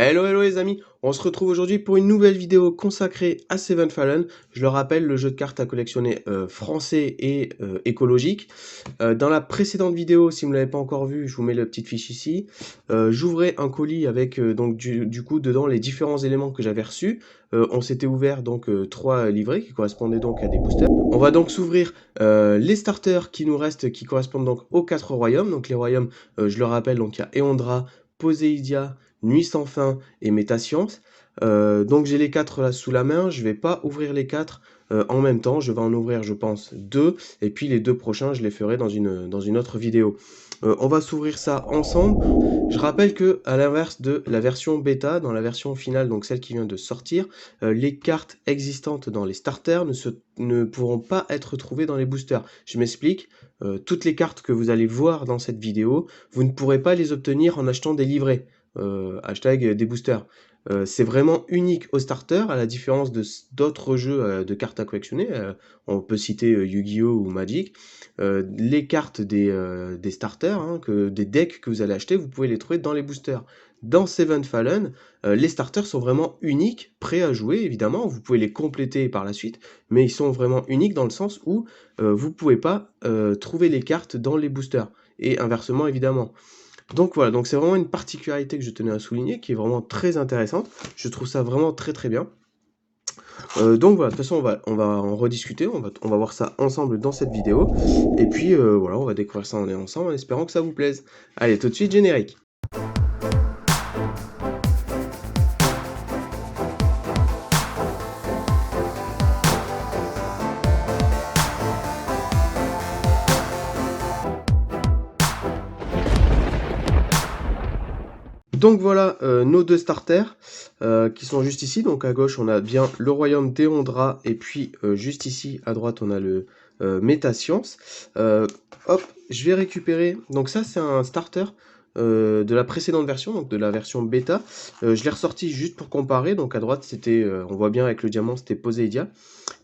Hello hello les amis, on se retrouve aujourd'hui pour une nouvelle vidéo consacrée à Seven Fallen. Je le rappelle, le jeu de cartes à collectionner français et écologique. Dans la précédente vidéo, si vous ne l'avez pas encore vu, je vous mets la petite fiche ici. J'ouvrais un colis avec donc du coup dedans les différents éléments que j'avais reçus. On s'était ouvert donc 3 livrets qui correspondaient donc à des boosters. On va donc s'ouvrir les starters qui nous restent, qui correspondent donc aux 4 royaumes. Donc les royaumes, je le rappelle, donc il y a Eondra, Poséidia, Nuit sans fin et Métascience. Donc j'ai les 4 là sous la main, je vais pas ouvrir les 4 en même temps, je vais en ouvrir je pense 2, et puis les 2 prochains je les ferai dans une autre vidéo. On va s'ouvrir ça ensemble. Je rappelle que à l'inverse de la version bêta, dans la version finale, donc celle qui vient de sortir, les cartes existantes dans les starters ne pourront pas être trouvées dans les boosters. Je m'explique, toutes les cartes que vous allez voir dans cette vidéo, vous ne pourrez pas les obtenir en achetant des livrets. Hashtag des boosters. C'est vraiment unique au starter, à la différence d'autres jeux de cartes à collectionner. On peut citer Yu-Gi-Oh! Ou Magic. Les cartes des starters, hein, des decks que vous allez acheter, vous pouvez les trouver dans les boosters. Dans Seven Fallen, les starters sont vraiment uniques, prêts à jouer évidemment, vous pouvez les compléter par la suite, mais ils sont vraiment uniques dans le sens où vous ne pouvez pas trouver les cartes dans les boosters, et inversement évidemment. Donc voilà, donc c'est vraiment une particularité que je tenais à souligner, qui est vraiment très intéressante. Je trouve ça vraiment très très bien. Donc voilà, de toute façon on va en rediscuter, on va voir ça ensemble dans cette vidéo. Et puis voilà, on va découvrir ça ensemble en espérant que ça vous plaise. Allez, tout de suite, générique. Donc voilà nos deux starters qui sont juste ici. Donc à gauche on a bien le royaume d'Eondra, et puis juste ici à droite on a le Métascience. Hop, je vais récupérer. Donc ça c'est un starter de la précédente version, donc de la version bêta. Je l'ai ressorti juste pour comparer. Donc à droite c'était, on voit bien avec le diamant, c'était Poséidia.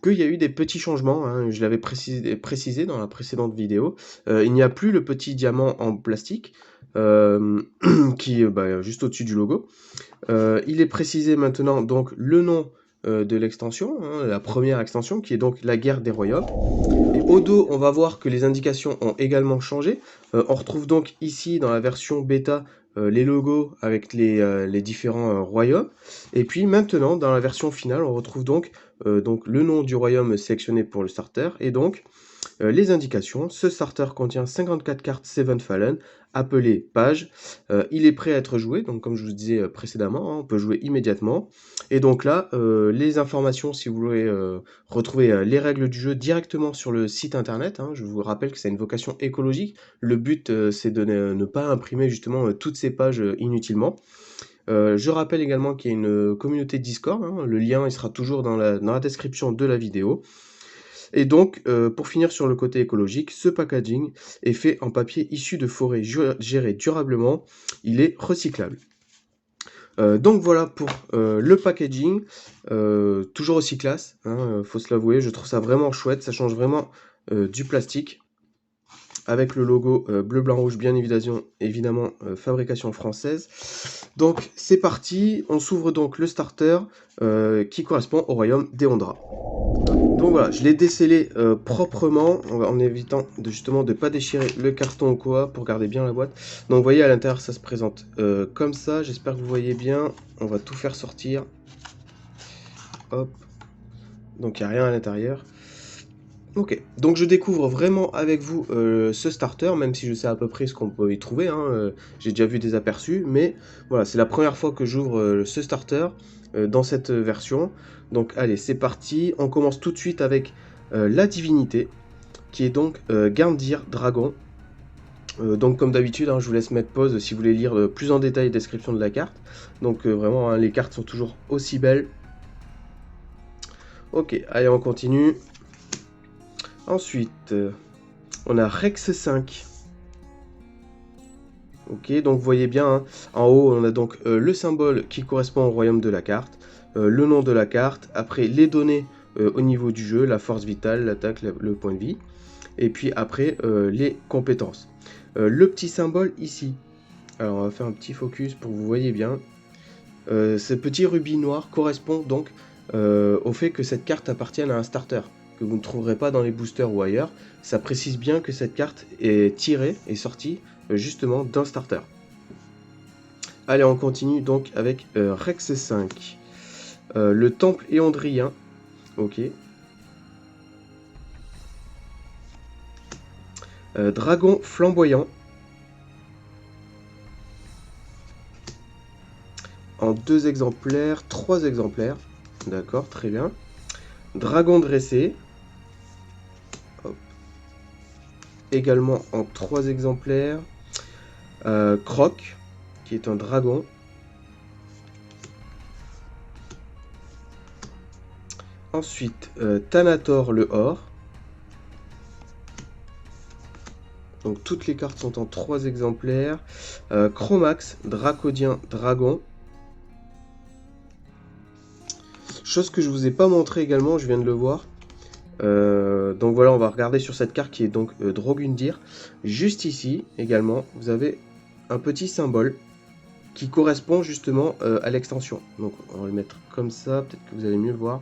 Qu'il y a eu des petits changements, hein, je l'avais précisé dans la précédente vidéo. Il n'y a plus le petit diamant en plastique qui est juste au-dessus du logo. Il est précisé maintenant donc le nom de l'extension, hein, la première extension, qui est donc la guerre des royaumes. Et au dos, on va voir que les indications ont également changé. On retrouve donc ici dans la version bêta les logos avec les différents royaumes. Et puis maintenant, dans la version finale, on retrouve donc le nom du royaume sélectionné pour le starter, et donc les indications. Ce starter contient 54 cartes Seven Fallen, appelées pages. Il est prêt à être joué, donc comme je vous disais précédemment, hein, on peut jouer immédiatement. Et donc là, les informations, si vous voulez retrouver les règles du jeu directement sur le site internet, hein, je vous rappelle que c'est une vocation écologique. Le but, c'est de ne pas imprimer justement toutes ces pages inutilement. Je rappelle également qu'il y a une communauté Discord, hein, le lien il sera toujours dans la description de la vidéo. Et donc, pour finir sur le côté écologique, ce packaging est fait en papier issu de forêts gérées durablement. Il est recyclable. Donc voilà pour le packaging, toujours aussi classe, hein, faut se l'avouer, je trouve ça vraiment chouette, ça change vraiment du plastique, avec le logo bleu, blanc, rouge, bien évidemment fabrication française. Donc c'est parti, on s'ouvre donc le starter qui correspond au royaume d'Eondra. Donc voilà, je l'ai décellé proprement, en évitant justement de ne pas déchirer le carton ou quoi, pour garder bien la boîte. Donc vous voyez, à l'intérieur ça se présente comme ça, j'espère que vous voyez bien. On va tout faire sortir. Hop. Donc il n'y a rien à l'intérieur. Ok, donc je découvre vraiment avec vous ce starter, même si je sais à peu près ce qu'on peut y trouver, hein, j'ai déjà vu des aperçus, mais voilà, c'est la première fois que j'ouvre ce starter dans cette version. Donc allez, c'est parti, on commence tout de suite avec la divinité, qui est donc Garndir Dragon. Donc comme d'habitude, hein, je vous laisse mettre pause si vous voulez lire plus en détail la description de la carte. Donc vraiment, hein, les cartes sont toujours aussi belles. Ok, allez, on continue. Ensuite, on a Rex 5. Ok, donc vous voyez bien, hein, en haut, on a donc le symbole qui correspond au royaume de la carte, le nom de la carte, après les données au niveau du jeu, la force vitale, l'attaque, le point de vie, et puis après les compétences. Le petit symbole ici, alors on va faire un petit focus pour que vous voyez bien. Ce petit rubis noir correspond donc au fait que cette carte appartienne à un starter, que vous ne trouverez pas dans les boosters ou ailleurs. Ça précise bien que cette carte est tirée et sortie justement d'un starter. Allez, on continue donc avec Rex 5. Le temple éondrien. Ok. Dragon flamboyant. En 2 exemplaires, 3 exemplaires. D'accord, très bien. Dragon dressé. Hop. Également en 3 exemplaires. Croc, qui est un dragon. Ensuite, Thanator le Or. Donc toutes les cartes sont en 3 exemplaires. Chromax, Dracodien, Dragon. Chose que je vous ai pas montré également, je viens de le voir. Donc voilà, on va regarder sur cette carte qui est donc Drogundir. Juste ici également, vous avez un petit symbole qui correspond justement à l'extension. Donc on va le mettre comme ça, peut-être que vous allez mieux voir.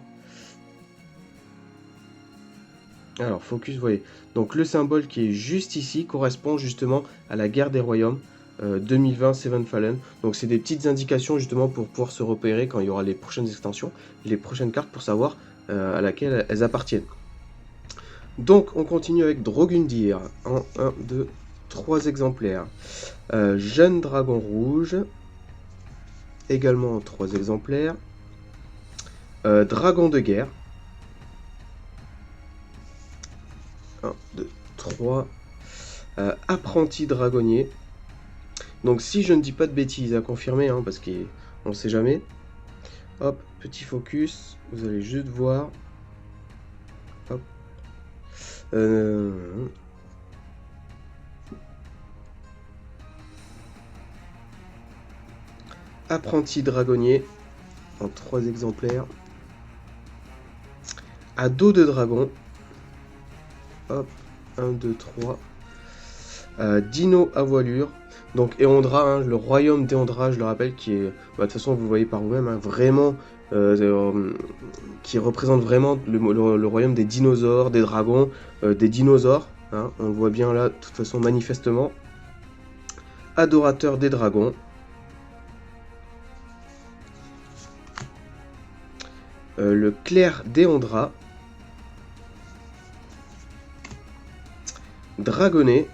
Alors focus, vous voyez. Donc le symbole qui est juste ici correspond justement à la guerre des royaumes 2020 Seven Fallen. Donc c'est des petites indications justement pour pouvoir se repérer quand il y aura les prochaines extensions, les prochaines cartes pour savoir à laquelle elles appartiennent. Donc on continue avec Drogundir en 1, 2, 3 exemplaires. Jeune dragon rouge, également en 3 exemplaires. Dragon de guerre. 1, 2, 3. Apprenti dragonnier. Donc si je ne dis pas de bêtises, à confirmer, hein, parce qu'on ne sait jamais. Hop, petit focus, vous allez juste voir. Hop. Apprenti dragonnier en 3 exemplaires. À dos de dragon. Hop, 1, 2, 3. Dino à voilure. Donc Éondra, hein, le royaume d'Éondra, je le rappelle, qui est, de toute façon vous voyez par vous-même, hein, vraiment, qui représente vraiment le royaume des dinosaures, des dragons, des dinosaures. Hein, on le voit bien là, de toute façon manifestement. Adorateur des dragons. Le clerc d'Éondra. Dragonnet.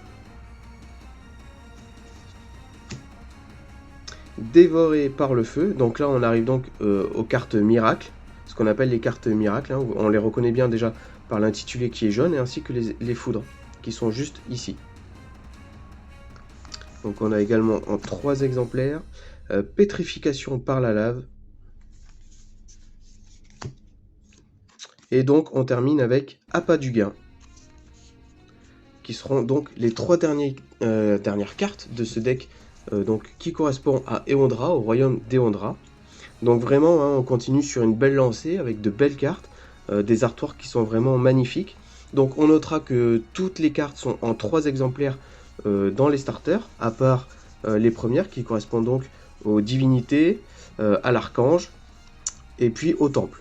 Dévoré par le feu. Donc là on arrive donc aux cartes miracles, ce qu'on appelle les cartes miracles, hein. On les reconnaît bien déjà par l'intitulé qui est jaune, et ainsi que les foudres qui sont juste ici. Donc on a également en 3 exemplaires pétrification par la lave. Et donc on termine avec appât du gain, qui seront donc les 3 dernières cartes de ce deck, donc, qui correspond à Éondra, au royaume d'Éondra. Donc vraiment, hein, on continue sur une belle lancée avec de belles cartes, des artworks qui sont vraiment magnifiques. Donc on notera que toutes les cartes sont en 3 exemplaires dans les starters, à part les premières qui correspondent donc aux divinités, à l'archange et puis au temple.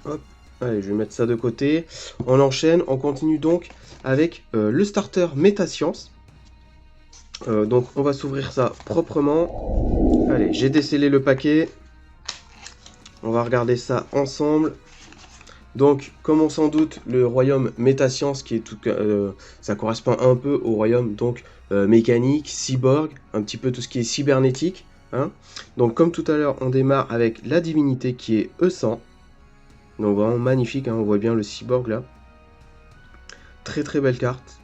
Hop. Allez, je vais mettre ça de côté. On enchaîne, on continue donc avec le starter Métascience. Donc on va s'ouvrir ça proprement. Allez, j'ai décellé le paquet. On va regarder ça ensemble. Donc, comme on s'en doute, le royaume Métascience, qui est tout, ça correspond un peu au royaume donc mécanique, cyborg, un petit peu tout ce qui est cybernétique. Hein. Donc, comme tout à l'heure, on démarre avec la divinité qui est E100. Donc vraiment magnifique, hein, on voit bien le cyborg là. Très très belle carte.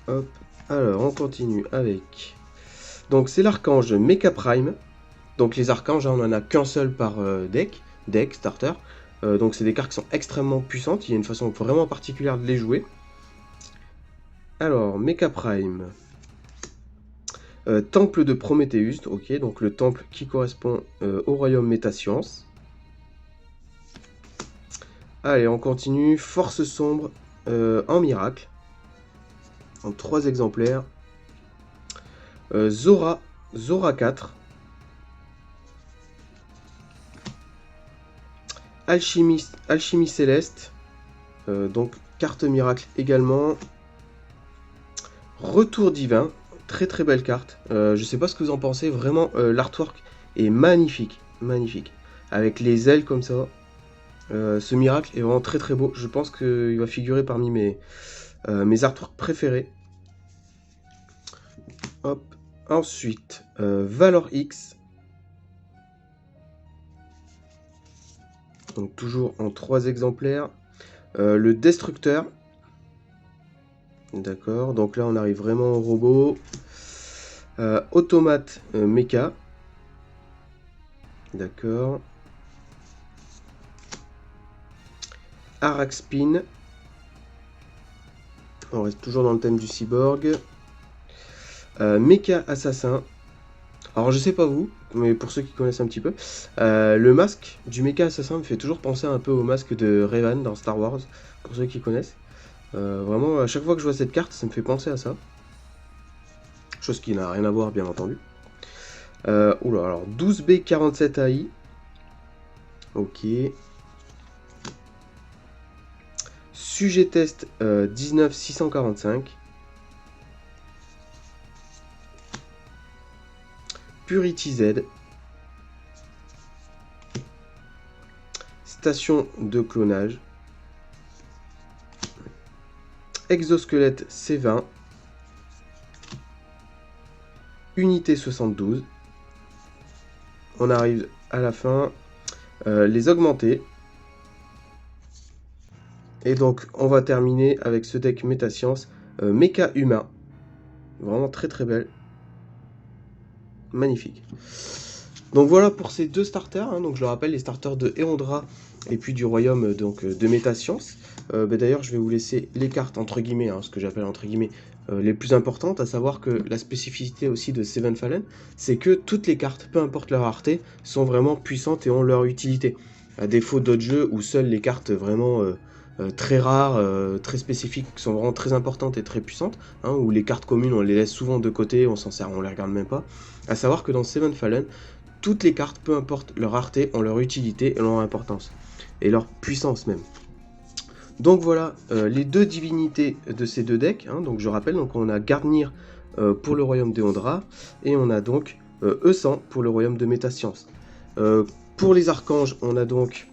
Hop. Alors, on continue avec... Donc, c'est l'archange Mecha Prime. Donc, les archanges, hein, on n'en a qu'un seul par deck, starter. Donc, c'est des cartes qui sont extrêmement puissantes. Il y a une façon vraiment particulière de les jouer. Alors, Mecha Prime. Temple de Prométhéeus. Ok, donc le temple qui correspond au royaume Métascience. Allez, on continue. Force sombre en miracle. En 3 exemplaires. Zora 4. Alchimie Céleste, donc carte miracle également. Retour divin, très très belle carte. Je sais pas ce que vous en pensez, vraiment l'artwork est magnifique, magnifique. Avec les ailes comme ça, ce miracle est vraiment très très beau. Je pense qu'il va figurer parmi mes artworks préférés. Hop. Ensuite, Valor X. Donc toujours en 3 exemplaires. Le Destructeur. D'accord, donc là on arrive vraiment au robot. Automate Mecha. D'accord. Araxpin. On reste toujours dans le thème du cyborg. Mecha Assassin. Alors je sais pas vous, mais pour ceux qui connaissent un petit peu, le masque du Mecha Assassin me fait toujours penser un peu au masque de Revan dans Star Wars, pour ceux qui connaissent. Vraiment, à chaque fois que je vois cette carte, ça me fait penser à ça. Chose qui n'a rien à voir, bien entendu. Oula, alors 12B47 AI. Ok. Sujet test 19645. Purity Z. Station de clonage. Exosquelette C20. Unité 72. On arrive à la fin. Les augmenter. Et donc on va terminer avec ce deck Métascience Mecha Humain. Vraiment très très belle. Magnifique. Donc voilà pour ces deux starters, hein. Donc je le rappelle, les starters de Eondra et puis du royaume donc, de Métascience. D'ailleurs je vais vous laisser les cartes entre guillemets, hein, ce que j'appelle entre guillemets les plus importantes, à savoir que la spécificité aussi de Seven Fallen, c'est que toutes les cartes, peu importe leur rareté, sont vraiment puissantes et ont leur utilité. À défaut d'autres jeux où seules les cartes vraiment très rares, très spécifiques, sont vraiment très importantes et très puissantes, hein, où les cartes communes on les laisse souvent de côté, on s'en sert, on les regarde même pas. À savoir que dans Seven Fallen, toutes les cartes, peu importe leur rareté, ont leur utilité et leur importance. Et leur puissance même. Donc voilà les deux divinités de ces deux decks. Hein. Donc je rappelle, donc on a Garnir pour le royaume d'Eondra. Et on a donc E100 pour le royaume de Métascience. Pour les archanges, on a donc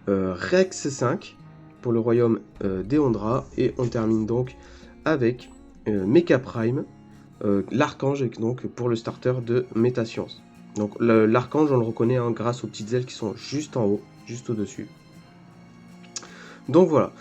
Rex 5 pour le royaume d'Eondra. Et on termine donc avec Mecha Prime, l'archange donc pour le starter de Métascience. Donc l'archange, on le reconnaît hein, grâce aux petites ailes qui sont juste en haut, juste au-dessus. Donc voilà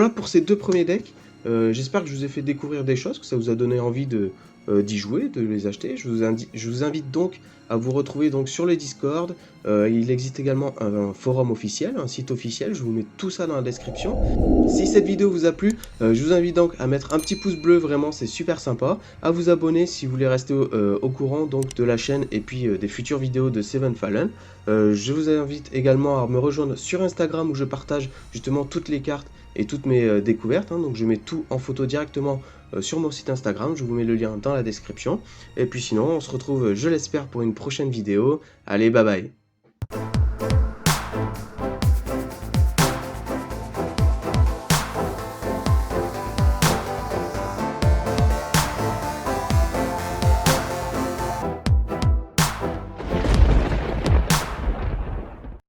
pour ces deux premiers decks. J'espère que je vous ai fait découvrir des choses, que ça vous a donné envie d'y jouer, de les acheter. Je vous invite donc à vous retrouver donc sur le Discord. Il existe également un forum officiel, un site officiel. Je vous mets tout ça dans la description. Si cette vidéo vous a plu, je vous invite donc à mettre un petit pouce bleu, vraiment c'est super sympa. À vous abonner si vous voulez rester au courant donc de la chaîne et puis des futures vidéos de Seven Fallen. Je vous invite également à me rejoindre sur Instagram où je partage justement toutes les cartes et toutes mes découvertes. Hein. Donc je mets tout en photo directement sur mon site Instagram. Je vous mets le lien dans la description. Et puis sinon, on se retrouve, je l'espère, pour une prochaine vidéo. Allez, bye bye!